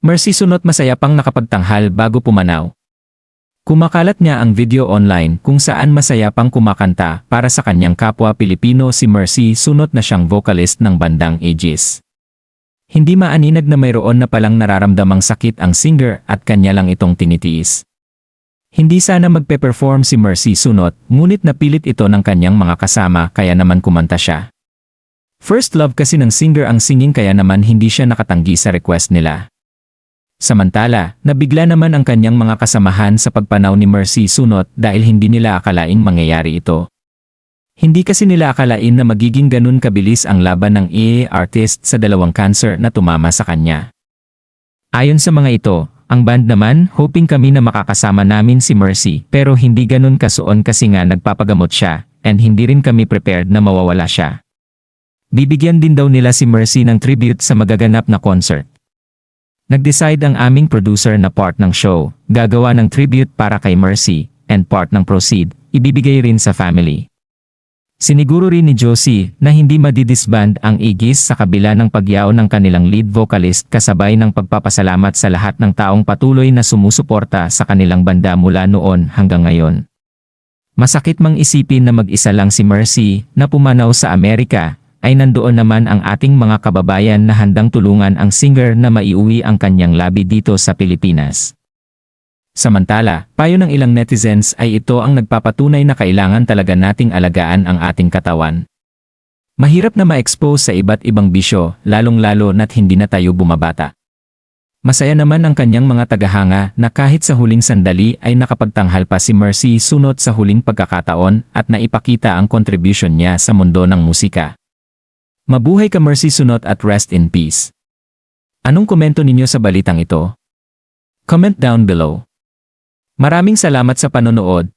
Mercy Sunot masaya pang nakapagtanghal bago pumanaw. Kumakalat niya ang video online kung saan masaya pang kumakanta para sa kanyang kapwa Pilipino si Mercy Sunot na siyang vocalist ng bandang Aegis. Hindi maaninag na mayroon na palang nararamdamang sakit ang singer at kanya lang itong tinitiis. Hindi sana magpe-perform si Mercy Sunot, ngunit napilit ito ng kanyang mga kasama kaya naman kumanta siya. First love kasi ng singer ang singing kaya naman hindi siya nakatanggi sa request nila. Samantala, nabigla naman ang kanyang mga kasamahan sa pagpanaw ni Mercy Sunot dahil hindi nila akalaing mangyayari ito. Hindi kasi nila akalain na magiging ganun kabilis ang laban ng EA artist sa dalawang cancer na tumama sa kanya. Ayon sa mga ito, ang band naman hoping kami na makakasama namin si Mercy pero hindi ganun kasuon kasi nga nagpapagamot siya and hindi rin kami prepared na mawawala siya. Bibigyan din daw nila si Mercy ng tribute sa magaganap na concert. Nag-decide ang aming producer na part ng show, gagawa ng tribute para kay Mercy, and part ng proceed, ibibigay rin sa family. Siniguro rin ni Josie na hindi madidisband ang Aegis sa kabila ng pagyaw ng kanilang lead vocalist kasabay ng pagpapasalamat sa lahat ng taong patuloy na sumusuporta sa kanilang banda mula noon hanggang ngayon. Masakit mang isipin na mag-isa lang si Mercy na pumanaw sa Amerika, ay nandoon naman ang ating mga kababayan na handang tulungan ang singer na maiuwi ang kanyang labi dito sa Pilipinas. Samantala, payo ng ilang netizens ay ito ang nagpapatunay na kailangan talaga nating alagaan ang ating katawan. Mahirap na ma-expose sa iba't ibang bisyo, lalong-lalo na't hindi na tayo bumabata. Masaya naman ang kanyang mga tagahanga na kahit sa huling sandali ay nakapagtanghal pa si Mercy Sunot sa huling pagkakataon at naipakita ang contribution niya sa mundo ng musika. Mabuhay ka Mercy Sunot at rest in peace. Anong komento ninyo sa balitang ito? Comment down below. Maraming salamat sa panonood.